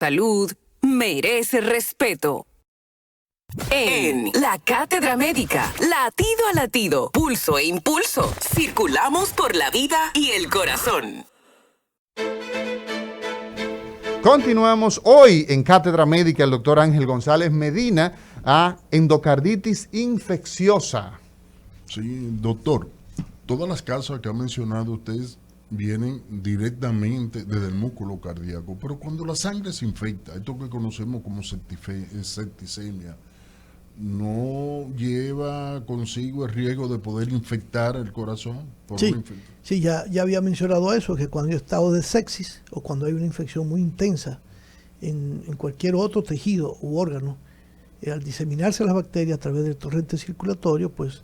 Salud merece respeto. En la Cátedra Médica, latido a latido, pulso e impulso, circulamos por la vida y el corazón. Continuamos hoy en Cátedra Médica el doctor Ángel González Medina a endocarditis infecciosa. Sí, doctor, todas las causas que ha mencionado usted vienen directamente desde el músculo cardíaco, pero cuando la sangre se infecta, esto que conocemos como septicemia, ¿no lleva consigo el riesgo de poder infectar el corazón? Sí, ya había mencionado eso, que cuando hay estado de sepsis o cuando hay una infección muy intensa en cualquier otro tejido u órgano, al diseminarse las bacterias a través del torrente circulatorio, pues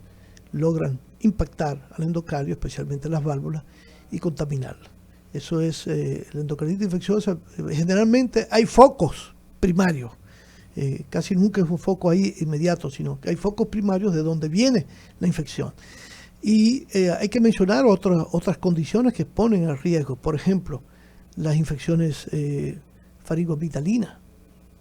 logran impactar al endocardio, especialmente las válvulas, y contaminarla. Eso es la endocarditis infecciosa. Generalmente hay focos primarios. Casi nunca es un foco ahí inmediato, sino que hay focos primarios de donde viene la infección. Y hay que mencionar otras condiciones que ponen en riesgo. Por ejemplo, las infecciones faringoamigdalinas.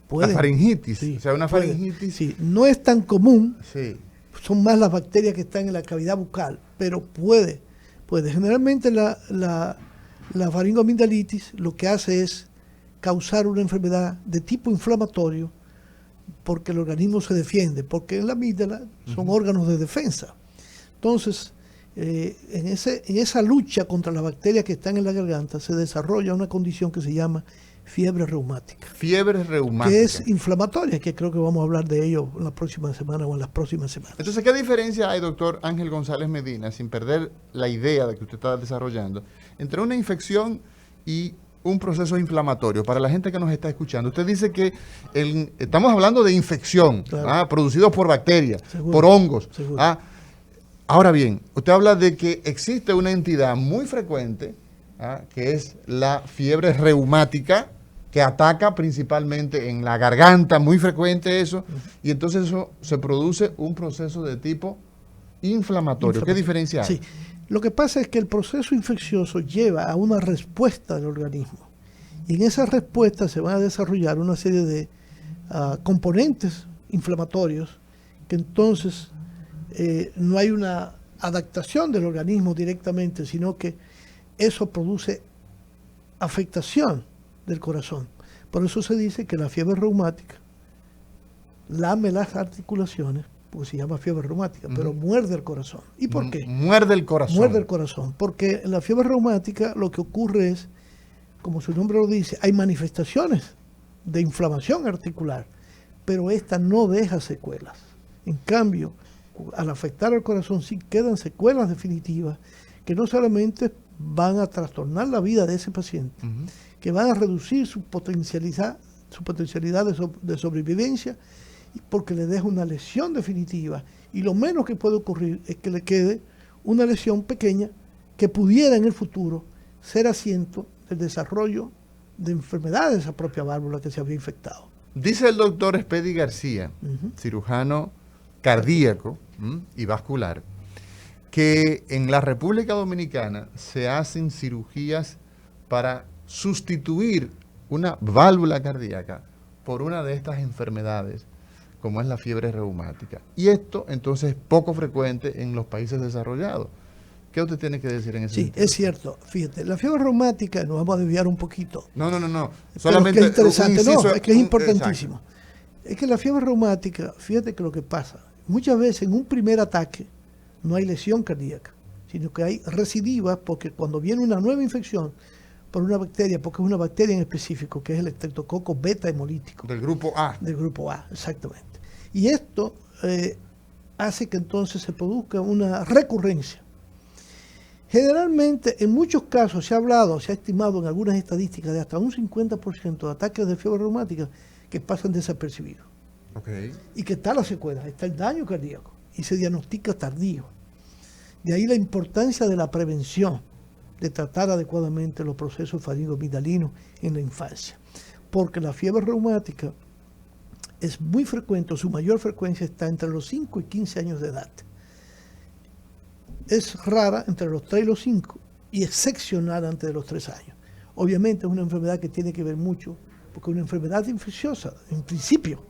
La faringitis. Sí, o sea, una faringitis. Sí, no es tan común. Sí. Son más las bacterias que están en la cavidad bucal, pero puede. Generalmente la faringoamigdalitis lo que hace es causar una enfermedad de tipo inflamatorio porque el organismo se defiende, porque en la amígdala son órganos de defensa. Entonces, en esa lucha contra las bacterias que están en la garganta se desarrolla una condición que se llama fiebre reumática. Fiebre reumática. Que es inflamatoria, que creo que vamos a hablar de ello en la próxima semana o en las próximas semanas. Entonces, ¿qué diferencia hay, doctor Ángel González Medina, sin perder la idea de que usted está desarrollando, entre una infección y un proceso inflamatorio? Para la gente que nos está escuchando, usted dice que estamos hablando de infección, claro, producidos por bacterias, seguro, por hongos. Ahora bien, usted habla de que existe una entidad muy frecuente, que es la fiebre reumática, que ataca principalmente en la garganta, muy frecuente eso, y entonces eso se produce un proceso de tipo inflamatorio. ¿Qué diferencia hay? Sí, lo que pasa es que el proceso infeccioso lleva a una respuesta del organismo, y en esa respuesta se van a desarrollar una serie de componentes inflamatorios que entonces no hay una adaptación del organismo directamente, sino que eso produce afectación del corazón. Por eso se dice que la fiebre reumática lame las articulaciones, porque se llama fiebre reumática, pero muerde el corazón. ¿Y por qué? Muerde el corazón. Muerde el corazón, porque en la fiebre reumática lo que ocurre es, como su nombre lo dice, hay manifestaciones de inflamación articular, pero esta no deja secuelas. En cambio, al afectar al corazón sí quedan secuelas definitivas que no solamente van a trastornar la vida de ese paciente, que van a reducir su potencialidad de sobrevivencia, porque le deja una lesión definitiva, y lo menos que puede ocurrir es que le quede una lesión pequeña que pudiera en el futuro ser asiento del desarrollo de enfermedades de esa propia válvula que se había infectado. Dice el doctor Espedi García, cirujano cardíaco y vascular, que en la República Dominicana se hacen cirugías para sustituir una válvula cardíaca por una de estas enfermedades, como es la fiebre reumática. Y esto entonces es poco frecuente en los países desarrollados. ¿Qué usted tiene que decir en ese sentido? Sí, es cierto. Fíjate, la fiebre reumática, nos vamos a desviar un poquito. No. Solamente es interesante, es que es importantísimo. Exacto. Es que la fiebre reumática, fíjate que lo que pasa, muchas veces en un primer ataque no hay lesión cardíaca, sino que hay recidivas, porque cuando viene una nueva infección por una bacteria, porque es una bacteria en específico, que es el estreptococo beta hemolítico. Del grupo A. Del grupo A, exactamente. Y esto hace que entonces se produzca una recurrencia. Generalmente, en muchos casos se ha estimado en algunas estadísticas de hasta un 50% de ataques de fiebre reumática que pasan desapercibidos. Okay. Y que está la secuela, está el daño cardíaco, y se diagnostica tardío. De ahí la importancia de la prevención, de tratar adecuadamente los procesos faringoamigdalinos en la infancia. Porque la fiebre reumática es muy frecuente, su mayor frecuencia está entre los 5 y 15 años de edad. Es rara entre los 3 y los 5 y excepcional antes de los 3 años. Obviamente es una enfermedad que tiene que ver mucho porque es una enfermedad infecciosa, en principio.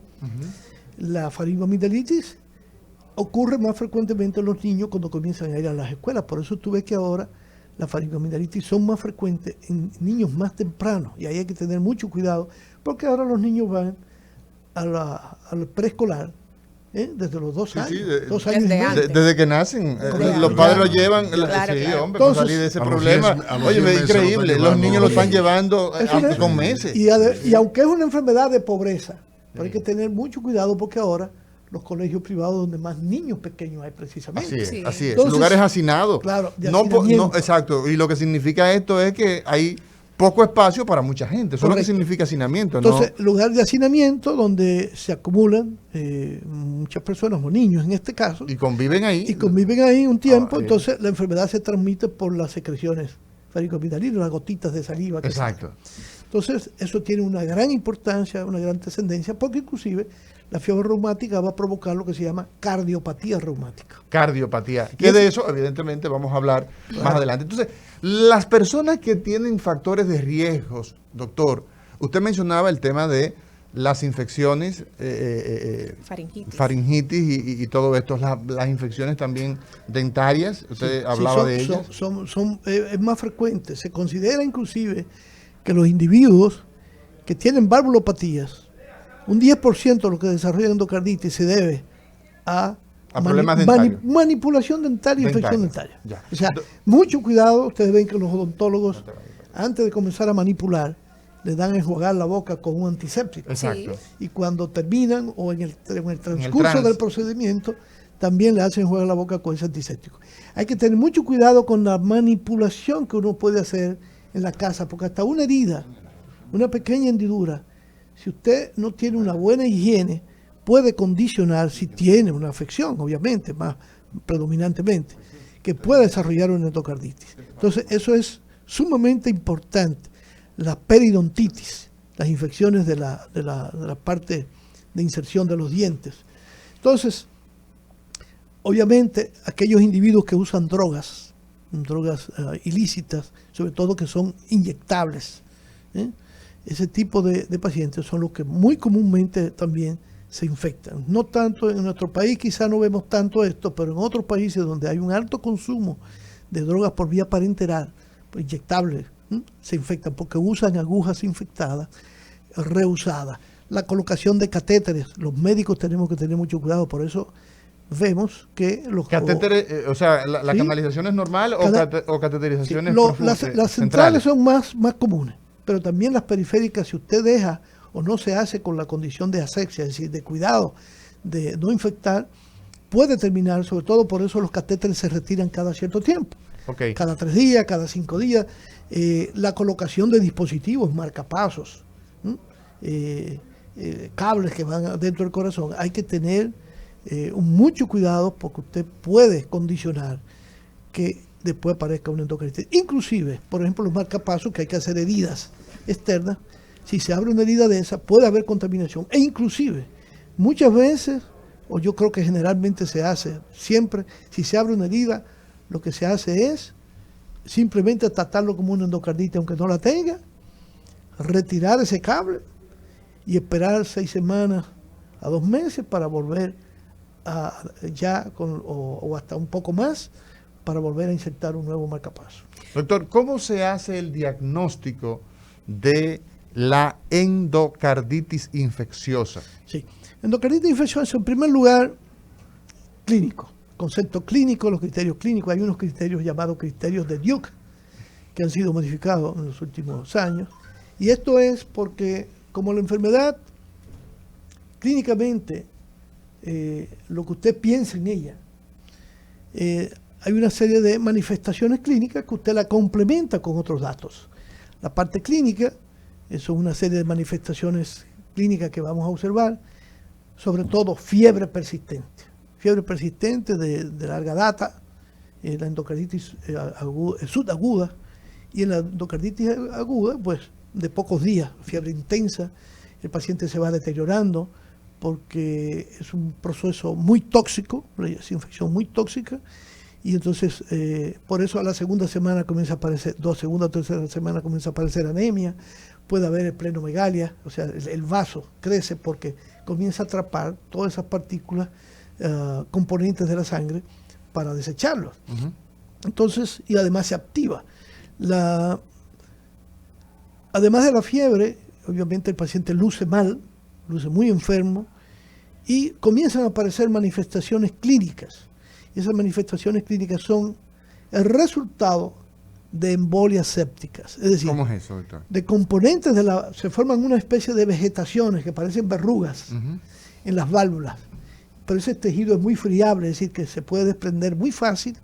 La faringoamigdalitis ocurre más frecuentemente en los niños cuando comienzan a ir a las escuelas. Por eso tú ves que ahora la faringoamigdalitis son más frecuentes en niños más tempranos. Y ahí hay que tener mucho cuidado, porque ahora los niños van al preescolar, desde los 2 años. 2 años y Desde medio. antes. Desde que nacen, Claro. los padres lo llevan. Claro, Sí, claro. hombre, para Entonces, salir de ese a los problema. 10 a los Oye, 10 es meses lo increíble. están Los llevando niños lo están llevando Es una- con meses. Y aunque es una enfermedad de pobreza, pero hay que tener mucho cuidado porque ahora los colegios privados donde más niños pequeños hay precisamente. Así es, Sí. así es. Entonces, Lugares hacinados. claro, de no, hacinamiento. exacto. Y lo que significa esto es que hay poco espacio para mucha gente. Eso es lo que Correcto. significa hacinamiento, Entonces, ¿no? lugar de hacinamiento donde se acumulan muchas personas o niños en este caso Y conviven ahí. y conviven ahí un tiempo, Ah, entonces la enfermedad se transmite por las secreciones faringoamigdalinas, las gotitas de saliva. Que Exacto. salen. Entonces, eso tiene una gran importancia, una gran trascendencia, porque inclusive la fiebre reumática va a provocar lo que se llama cardiopatía reumática. Cardiopatía. Que de eso, evidentemente, vamos a hablar más adelante. Entonces, las personas que tienen factores de riesgos, doctor, usted mencionaba el tema de las infecciones, faringitis y todo esto, las infecciones también dentarias, usted hablaba de ellas. Es más frecuente. Se considera inclusive que los individuos que tienen valvulopatías, un 10% de lo que desarrollan endocarditis se debe a problemas dentarios. manipulación dentaria y infección Dentaria, dentaria. ya. O sea, mucho cuidado. Ustedes ven que los odontólogos, antes de comenzar a manipular, le dan a enjuagar la boca con un antiséptico. Exacto. Y cuando terminan o en el transcurso trans. del procedimiento, también le hacen enjuagar la boca con ese antiséptico. Hay que tener mucho cuidado con la manipulación que uno puede hacer en la casa, porque hasta una herida, una pequeña hendidura, si usted no tiene una buena higiene, puede condicionar, si tiene una afección, obviamente, más predominantemente, que pueda desarrollar una endocarditis. Entonces, eso es sumamente importante. La periodontitis, las infecciones de la parte de inserción de los dientes. Entonces, obviamente, aquellos individuos que usan drogas ilícitas, sobre todo que son inyectables, ese tipo de pacientes son los que muy comúnmente también se infectan. No tanto en nuestro país, quizá no vemos tanto esto, pero en otros países donde hay un alto consumo de drogas por vía parenteral, inyectables, se infectan porque usan agujas infectadas, reusadas. La colocación de catéteres, los médicos tenemos que tener mucho cuidado, por eso vemos que los Catéteres, o sea, ¿la Sí. canalización es normal o cateterizaciones las centrales centrales? son más comunes, pero también las periféricas, si usted deja o no se hace con la condición de asepsia, es decir, de cuidado de no infectar, puede terminar, sobre todo por eso los catéteres se retiran cada cierto tiempo, Ok. cada 3 días, cada 5 días. La colocación de dispositivos, marcapasos, cables que van dentro del corazón, hay que tener mucho cuidado porque usted puede condicionar que después aparezca una endocarditis. Inclusive, por ejemplo, los marcapasos, que hay que hacer heridas externas, si se abre una herida de esa, puede haber contaminación. E inclusive, muchas veces, o yo creo que generalmente se hace, siempre, si se abre una herida, lo que se hace es simplemente tratarlo como una endocarditis, aunque no la tenga, retirar ese cable y esperar 6 semanas a 2 meses para volver o hasta un poco más, para volver a insertar un nuevo marcapaso. Doctor, ¿cómo se hace el diagnóstico de la endocarditis infecciosa? Sí. Endocarditis infecciosa, en primer lugar, clínico. Concepto clínico, los criterios clínicos. Hay unos criterios llamados criterios de Duke, que han sido modificados en los últimos años. Y esto es porque, como la enfermedad, clínicamente, lo que usted piensa en ella, hay una serie de manifestaciones clínicas que usted la complementa con otros datos. La parte clínica, eso es una serie de manifestaciones clínicas que vamos a observar, sobre todo fiebre persistente de larga data, la endocarditis subaguda, y en la endocarditis aguda, pues de pocos días, fiebre intensa, el paciente se va deteriorando porque es un proceso muy tóxico, es infección muy tóxica, y entonces por eso a la segunda semana comienza a aparecer, segunda o tercera semana comienza a aparecer anemia, puede haber plenomegalia, o sea, el vaso crece porque comienza a atrapar todas esas partículas, componentes de la sangre, para desecharlos. Entonces, y además se activa. Además de la fiebre, obviamente el paciente luce mal, luce muy enfermo, y comienzan a aparecer manifestaciones clínicas. Y esas manifestaciones clínicas son el resultado de embolias sépticas. Es decir, ¿cómo es eso, doctor? de componentes se forman una especie de vegetaciones que parecen verrugas en las válvulas. Pero ese tejido es muy friable, es decir, que se puede desprender muy fácil.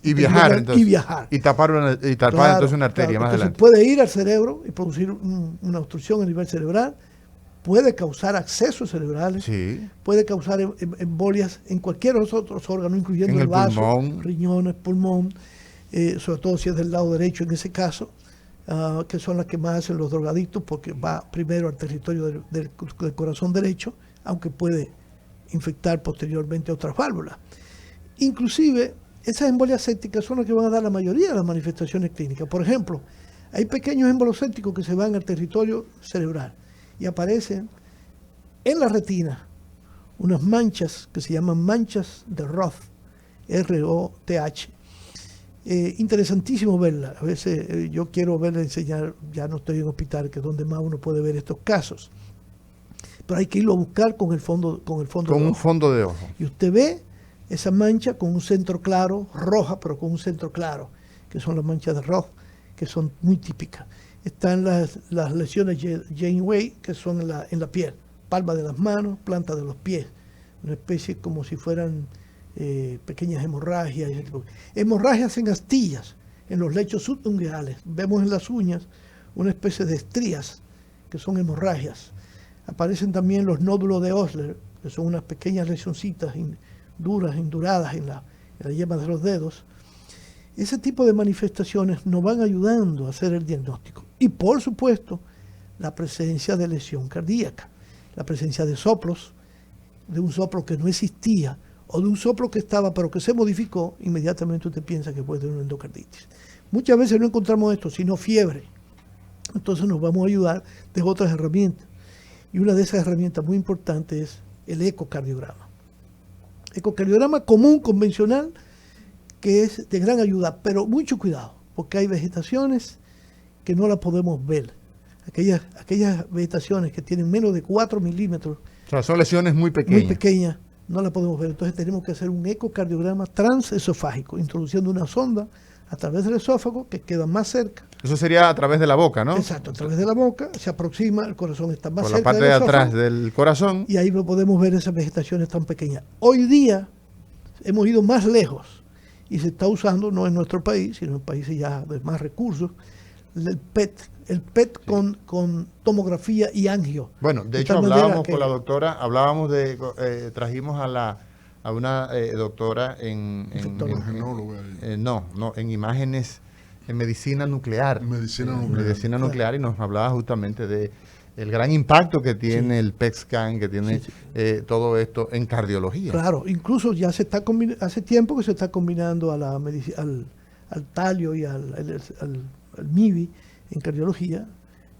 Y viajar, entonces. Y viajar. Y tapar Claro, entonces una arteria claro. más Entonces adelante. puede ir al cerebro y producir una obstrucción a nivel cerebral, puede causar accesos cerebrales, Sí. puede causar embolias en cualquiera de los otros órganos, incluyendo En el el vaso, pulmón. riñones, pulmón, sobre todo si es del lado derecho en ese caso, que son las que más hacen los drogadictos, porque va primero al territorio del corazón derecho, aunque puede infectar posteriormente otras válvulas. Inclusive, esas embolias sépticas son las que van a dar la mayoría de las manifestaciones clínicas. Por ejemplo, hay pequeños émbolos sépticos que se van al territorio cerebral y aparecen en la retina unas manchas que se llaman manchas de Roth, R-O-T-H. Interesantísimo verla. A veces yo quiero verla enseñar, ya no estoy en hospital, que es donde más uno puede ver estos casos. Pero hay que irlo a buscar con el fondo Con de un ojo. fondo de ojo. Y usted ve esa mancha con un centro claro, roja, pero con un centro claro, que son las manchas de Roth, que son muy típicas. Están las lesiones Janeway, que son en la piel, palma de las manos, planta de los pies, una especie como si fueran pequeñas hemorragias. Hemorragias en astillas, en los lechos subunguales. Vemos en las uñas una especie de estrías, que son hemorragias. Aparecen también los nódulos de Osler, que son unas pequeñas lesioncitas duras, enduradas en la yema de los dedos. Ese tipo de manifestaciones nos van ayudando a hacer el diagnóstico. Y por supuesto, la presencia de lesión cardíaca, la presencia de soplos, de un soplo que no existía, o de un soplo que estaba pero que se modificó, inmediatamente usted piensa que puede tener una endocarditis. Muchas veces no encontramos esto, sino fiebre. Entonces nos vamos a ayudar de otras herramientas. Y una de esas herramientas muy importantes es el ecocardiograma. Ecocardiograma común, convencional, que es de gran ayuda, pero mucho cuidado, porque hay vegetaciones que no las podemos ver. Aquellas vegetaciones que tienen menos de 4 milímetros, O sea, son lesiones muy pequeñas. no las podemos ver. Entonces tenemos que hacer un ecocardiograma transesofágico, introduciendo una sonda a través del esófago que queda más cerca. Eso sería a través de la boca, ¿no? Exacto, a través de la boca, se aproxima, el corazón está más Por la cerca parte del de esófago, atrás del corazón. y ahí podemos ver esas vegetaciones tan pequeñas. Hoy día hemos ido más lejos y se está usando, no en nuestro país, sino en países ya de más recursos, el PET con tomografía y angio. Bueno, de hecho tal manera hablábamos que- con la doctora, trajimos a una doctora en Imagenóloga y en imágenes, en medicina nuclear. medicina nuclear. Medicina nuclear, y nos hablaba justamente de el gran impacto que tiene el PET scan, que tiene todo esto en cardiología. Claro, incluso ya se está hace tiempo que se está combinando a al talio y al MIBI en cardiología,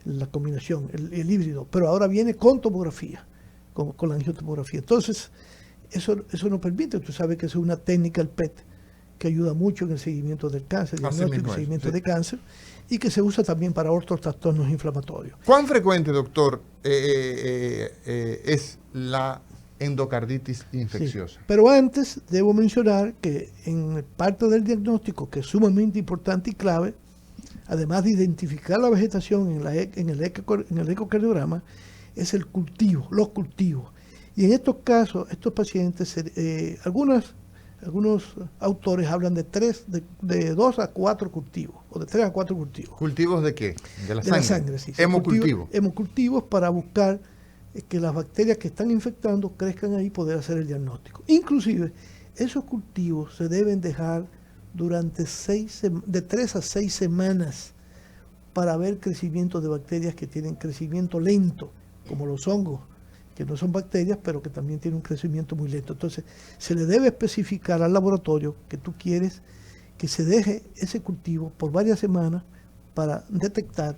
la combinación, el híbrido, pero ahora viene con tomografía, con la angiotomografía. Entonces, eso nos permite, tú sabes que es una técnica, el PET, que ayuda mucho en el seguimiento del cáncer, Así diagnóstico mismo y es, seguimiento sí. de cáncer, y que se usa también para otros trastornos inflamatorios. ¿Cuán frecuente, doctor, es la endocarditis infecciosa? Sí. Pero antes debo mencionar que en parte del diagnóstico, que es sumamente importante y clave, además de identificar la vegetación en el ecocardiograma, es el cultivo, los cultivos. Y en estos casos, estos pacientes, algunos autores hablan de 2 a 4 cultivos, o de 3 a 4 cultivos. ¿Cultivos de qué? De la De sangre. la sangre, sí. Hemocultivo. Hemocultivos para buscar que las bacterias que están infectando crezcan ahí y poder hacer el diagnóstico. Inclusive, esos cultivos se deben dejar durante de 3 a 6 semanas para ver crecimiento de bacterias que tienen crecimiento lento, como los hongos, que no son bacterias, pero que también tienen un crecimiento muy lento. Entonces, se le debe especificar al laboratorio que tú quieres que se deje ese cultivo por varias semanas para detectar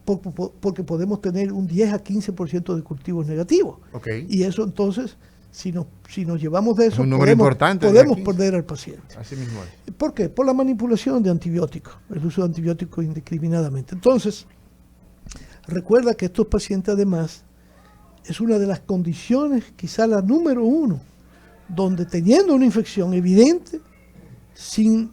porque podemos tener un 10 a 15% de cultivos negativos. Ok. Y eso entonces, si nos llevamos de eso, un número importante, podemos 15. perder al paciente. Así mismo es. ¿Por qué? Por la manipulación de antibióticos, el uso de antibióticos indiscriminadamente. Entonces, recuerda que estos pacientes además es una de las condiciones, quizá la número 1, donde teniendo una infección evidente, sin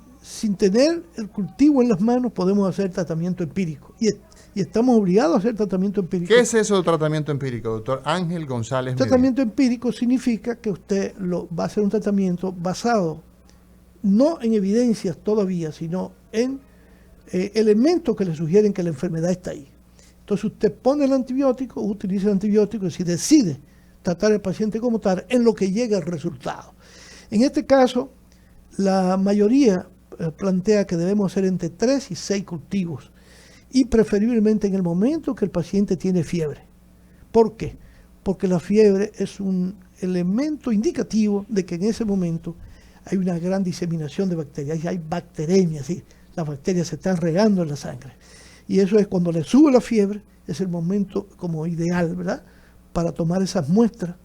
tener el cultivo en las manos, podemos hacer tratamiento empírico. Y estamos obligados a hacer tratamiento empírico. ¿Qué es eso de tratamiento empírico, doctor Ángel González Medina? Tratamiento empírico significa que usted va a hacer un tratamiento basado no en evidencias todavía, sino en elementos que le sugieren que la enfermedad está ahí. Entonces usted pone el antibiótico, utiliza el antibiótico y si decide tratar al paciente como tal, en lo que llega el resultado. En este caso, la mayoría plantea que debemos hacer entre 3 y 6 cultivos y preferiblemente en el momento que el paciente tiene fiebre. ¿Por qué? Porque la fiebre es un elemento indicativo de que en ese momento hay una gran diseminación de bacterias, y hay bacteremia, ¿sí? Las bacterias se están regando en la sangre. Y eso es cuando le sube la fiebre, es el momento como ideal, ¿verdad?, para tomar esas muestras,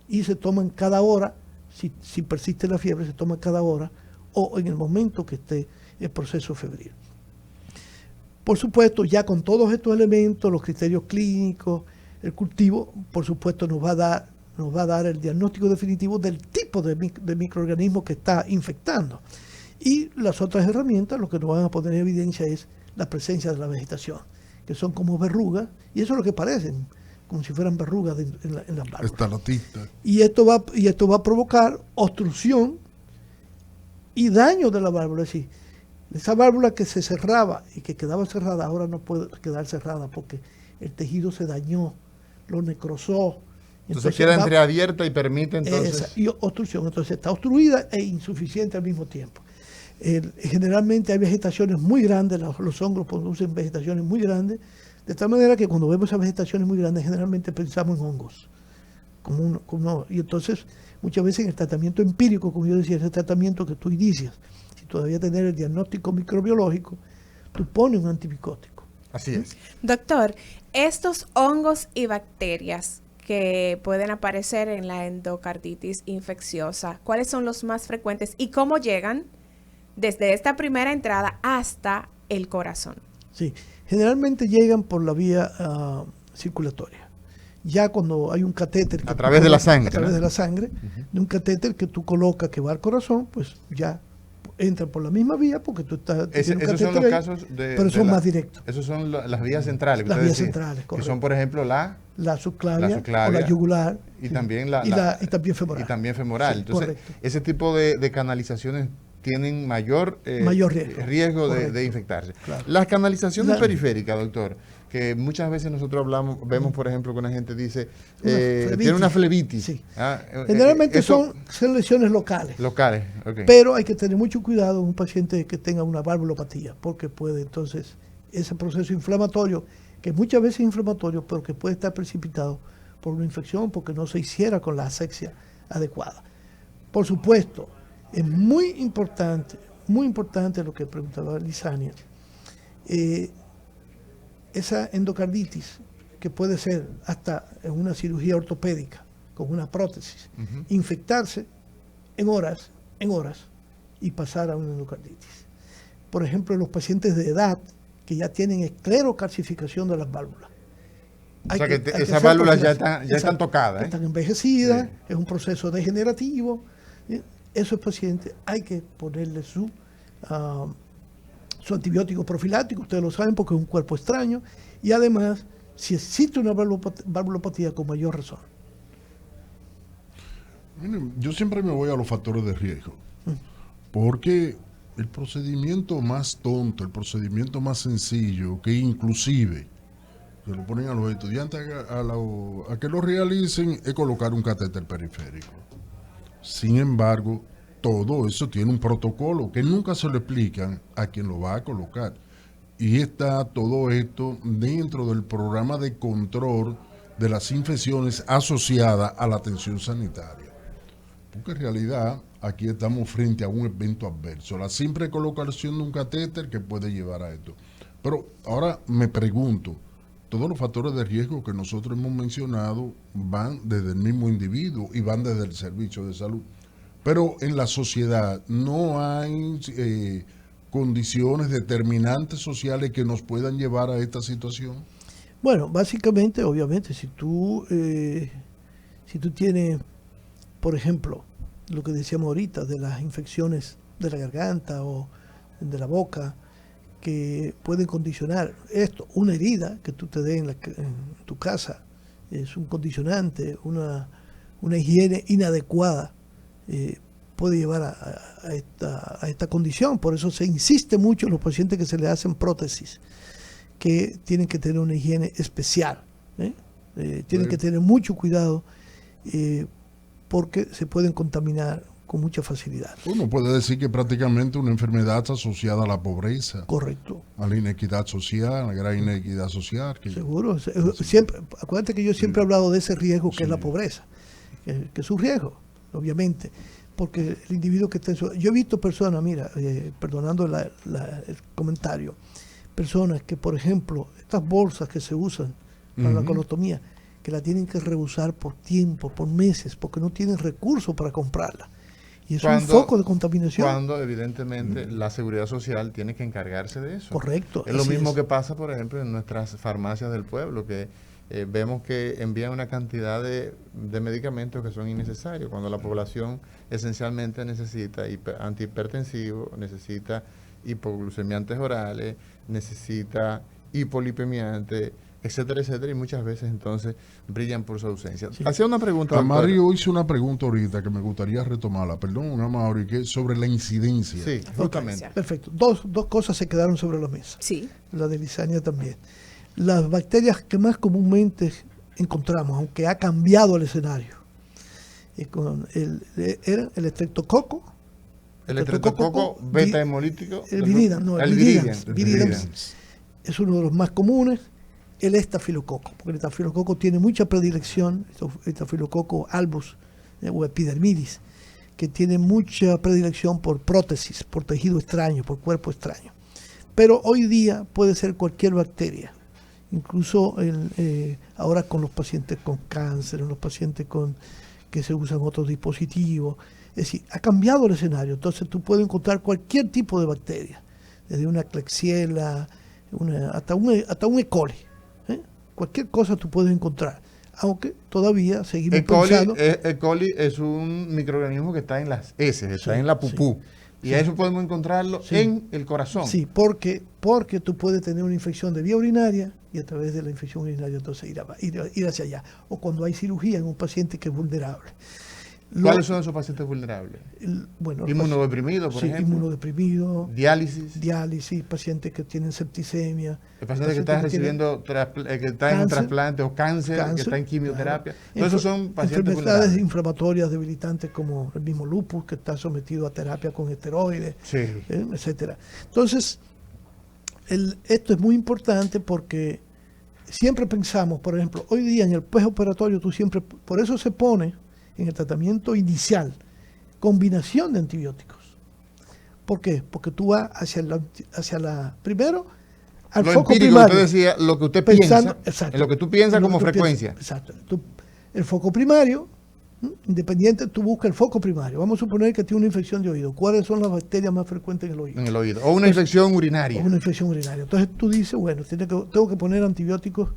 y se toman cada hora, si persiste la fiebre, se toma cada hora, o en el momento que esté el proceso febril. Por supuesto, ya con todos estos elementos, los criterios clínicos, el cultivo, por supuesto, nos va a dar el diagnóstico definitivo del tipo de microorganismo que está infectando. Y las otras herramientas, lo que nos van a poner en evidencia es la presencia de la vegetación, que son como verrugas, y eso es lo que parecen, como si fueran verrugas en las válvulas. Estalactitas. Y esto va a provocar obstrucción y daño de la válvula. Es decir, esa válvula que se cerraba y que quedaba cerrada, ahora no puede quedar cerrada porque el tejido se dañó, lo necrosó. Entonces queda entreabierta y permite entonces... y obstrucción. Entonces está obstruida e insuficiente al mismo tiempo. Generalmente hay vegetaciones muy grandes, los hongos producen vegetaciones muy grandes, de tal manera que cuando vemos esas vegetaciones muy grandes generalmente pensamos en hongos. Y entonces muchas veces en el tratamiento empírico, como yo decía, ese tratamiento que tú inicias, si todavía tener el diagnóstico microbiológico, tú pones un antimicótico. Así es. Doctor, estos hongos y bacterias que pueden aparecer en la endocarditis infecciosa, ¿cuáles son los más frecuentes y cómo llegan desde esta primera entrada hasta el corazón? Sí, generalmente llegan por la vía circulatoria. Ya cuando hay un catéter... A través de la sangre. A través de la sangre, de un catéter que tú colocas que va al corazón, pues ya entran por la misma vía porque tú estás... Esos son los casos de... Pero son más directos. Esos son las vías centrales. Las vías centrales, correcto. Que son, por ejemplo, la subclavia o la yugular. Y también y también femoral. Y también femoral. Sí, entonces, correcto. Ese tipo de canalizaciones tienen mayor riesgo de infectarse. Claro. Las canalizaciones periféricas, doctor, que muchas veces nosotros vemos, por ejemplo, que una gente dice, tiene una flebitis. Sí. Generalmente son lesiones locales. Locales, ok. Pero hay que tener mucho cuidado en un paciente que tenga una valvulopatía, porque puede entonces ese proceso inflamatorio, que muchas veces es inflamatorio, pero que puede estar precipitado por una infección, porque no se hiciera con la asepsia adecuada. Por supuesto, es muy importante lo que preguntaba Lisania, esa endocarditis, que puede ser hasta en una cirugía ortopédica, con una prótesis, infectarse en horas, y pasar a una endocarditis. Por ejemplo, los pacientes de edad que ya tienen esclerocalcificación de las válvulas. O sea que esas válvulas ya están tocadas. Están envejecidas, es un proceso degenerativo. Esos pacientes hay que ponerle su antibiótico profiláctico, ustedes lo saben porque es un cuerpo extraño, y además, si existe una valvulopatía, con mayor razón. Miren, yo siempre me voy a los factores de riesgo, porque el procedimiento más tonto, el procedimiento más sencillo, que inclusive se lo ponen a los estudiantes a que lo realicen, es colocar un catéter periférico. Sin embargo, todo eso tiene un protocolo que nunca se lo explican a quien lo va a colocar. Y está todo esto dentro del programa de control de las infecciones asociadas a la atención sanitaria. Porque en realidad aquí estamos frente a un evento adverso. La simple colocación de un catéter que puede llevar a esto. Pero ahora me pregunto, todos los factores de riesgo que nosotros hemos mencionado van desde el mismo individuo y van desde el servicio de salud. Pero en la sociedad no hay condiciones determinantes sociales que nos puedan llevar a esta situación. Bueno, básicamente, obviamente, si tú tienes, por ejemplo, lo que decíamos ahorita de las infecciones de la garganta o de la boca, que pueden condicionar esto, una herida que tú te des en tu casa, es un condicionante, una higiene inadecuada puede llevar a esta condición. Por eso se insiste mucho en los pacientes que se le hacen prótesis, que tienen que tener una higiene especial, tienen que tener mucho cuidado porque se pueden contaminar con mucha facilidad. Uno puede decir que prácticamente una enfermedad asociada a la pobreza. Correcto. A la inequidad social, a la gran inequidad social. Seguro. Siempre, acuérdate que yo siempre he hablado de ese riesgo que es la pobreza, que es un riesgo, obviamente, porque el individuo que está en yo he visto personas, mira, perdonando el comentario, personas que, por ejemplo, estas bolsas que se usan para la colotomía, que la tienen que rehusar por tiempo, por meses, porque no tienen recursos para comprarla. Y es un foco de contaminación. Cuando, evidentemente, la seguridad social tiene que encargarse de eso. Correcto. Es lo mismo que pasa, por ejemplo, en nuestras farmacias del pueblo, que vemos que envían una cantidad de medicamentos que son innecesarios, cuando la población esencialmente necesita antihipertensivos, necesita hipoglucemiantes orales, necesita hipolipemiantes, etcétera, etcétera, y muchas veces entonces brillan por su ausencia. Sí. Hacía una pregunta. Mario hizo una pregunta ahorita que me gustaría retomarla, perdón, Mario, que es sobre la incidencia. Sí, justamente. Perfecto. Dos cosas se quedaron sobre la mesa. Sí. La de Lisania también. Las bacterias que más comúnmente encontramos, aunque ha cambiado el escenario, era el estreptococo. El estreptococo beta hemolítico. El viridans es uno de los más comunes. El estafilococo, porque el estafilococo tiene mucha predilección, el estafilococo albus o epidermidis, que tiene mucha predilección por prótesis, por tejido extraño, por cuerpo extraño. Pero hoy día puede ser cualquier bacteria, incluso ahora con los pacientes con cáncer, en los pacientes que se usan otros dispositivos. Es decir, ha cambiado el escenario, entonces tú puedes encontrar cualquier tipo de bacteria, desde una Klebsiella hasta un E. coli. Cualquier cosa tú puedes encontrar, aunque todavía seguimos pensando. E. coli es un microorganismo que está en las heces, está en la pupú. Y a eso podemos encontrarlo en el corazón. Sí, porque tú puedes tener una infección de vía urinaria y a través de la infección urinaria entonces ir hacia allá. O cuando hay cirugía en un paciente que es vulnerable. ¿Cuáles son esos pacientes vulnerables? Inmunodeprimidos, por ejemplo. Inmunodeprimidos. Diálisis, pacientes que tienen septicemia. El paciente que está recibiendo, que está en un trasplante o cáncer, que está en quimioterapia. Claro. Todos esos son pacientes enfermedades vulnerables. inflamatorias debilitantes como el mismo lupus, que está sometido a terapia con esteroides, etcétera. Entonces, esto es muy importante porque siempre pensamos, por ejemplo, hoy día en el postoperatorio por eso se pone en el tratamiento inicial combinación de antibióticos. ¿Por qué? Porque tú vas primero al foco primario. Usted decía, lo que usted piensa, en lo que tú piensas como frecuencia. Exacto. El foco primario, independiente, tú buscas el foco primario. Vamos a suponer que tiene una infección de oído. ¿Cuáles son las bacterias más frecuentes en el oído? En el oído. O una infección urinaria. Entonces tú dices, bueno, tengo que poner antibióticos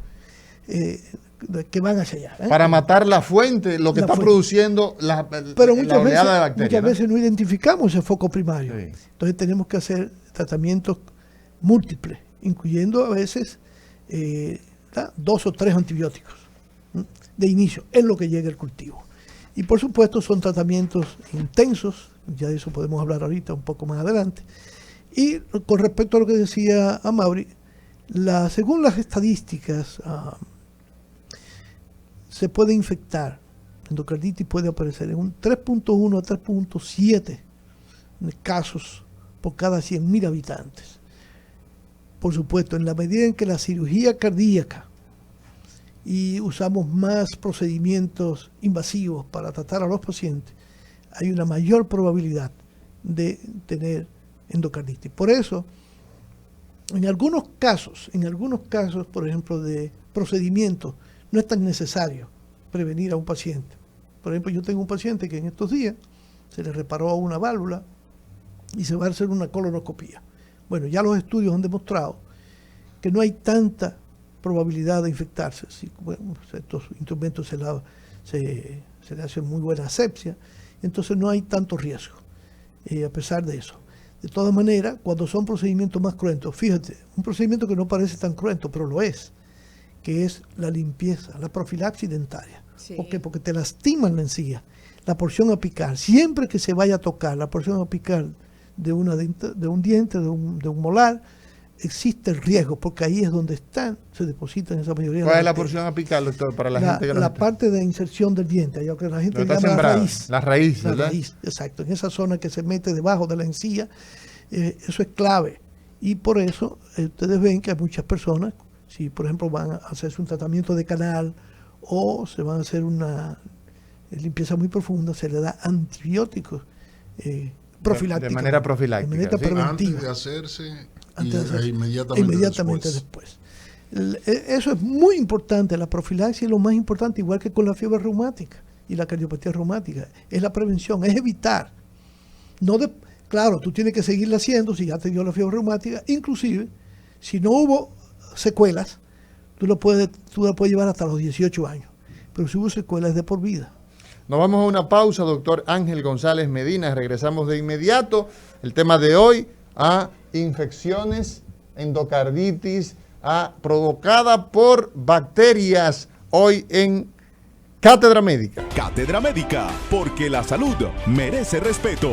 que van hacia allá. Para matar la fuente, lo que está produciendo la oleada de bacterias. Muchas veces no identificamos ese foco primario. Sí. Entonces tenemos que hacer tratamientos múltiples, incluyendo a veces 2 o 3 antibióticos de inicio, en lo que llega el cultivo. Y por supuesto son tratamientos intensos, ya de eso podemos hablar ahorita un poco más adelante. Y con respecto a lo que decía Amaury, según las estadísticas, se puede infectar, endocarditis puede aparecer en un 3.1 a 3.7 casos por cada 100.000 habitantes. Por supuesto, en la medida en que la cirugía cardíaca y usamos más procedimientos invasivos para tratar a los pacientes, hay una mayor probabilidad de tener endocarditis. Por eso, En algunos casos, por ejemplo, de procedimientos, no es tan necesario prevenir a un paciente. Por ejemplo, yo tengo un paciente que en estos días se le reparó una válvula y se va a hacer una colonoscopía. Bueno, ya los estudios han demostrado que no hay tanta probabilidad de infectarse. Si, bueno, estos instrumentos se le hace muy buena asepsia, entonces no hay tanto riesgo, a pesar de eso. De todas maneras, cuando son procedimientos más cruentos, fíjate, un procedimiento que no parece tan cruento, pero lo es, que es la limpieza, la profilaxis dentaria. Sí. ¿Por qué? Porque te lastiman la encía. La porción apical, siempre que se vaya a tocar la porción apical de un diente, de un molar, existe el riesgo, porque ahí es donde se depositan esa mayoría de ¿Cuál es la bacterias. porción apical, doctor, para la gente que nos La está- parte de inserción del diente, lo que la gente Donde está llama la sembrada, raíz. la raíz, La ¿verdad? raíz, exacto. En esa zona que se mete debajo de la encía, eso es clave. Y por eso ustedes ven que hay muchas personas, si por ejemplo van a hacerse un tratamiento de canal o se van a hacer una limpieza muy profunda, se le da antibióticos profilácticos. De manera profiláctica, De manera ¿sí? preventiva. Antes de hacerse Antes de hacerse. inmediatamente después. Eso es muy importante. La profilaxis es lo más importante, igual que con la fiebre reumática y la cardiopatía reumática. Es la prevención, es evitar. Claro, tú tienes que seguirla haciendo si ya te dio la fiebre reumática. Inclusive, si no hubo secuelas, tú la puedes llevar hasta los 18 años. Pero si hubo secuelas, es de por vida. Nos vamos a una pausa, doctor Ángel González Medina. Regresamos de inmediato. El tema de hoy, a infecciones, endocarditis, provocada por bacterias, hoy en Cátedra Médica. Cátedra Médica, porque la salud merece respeto.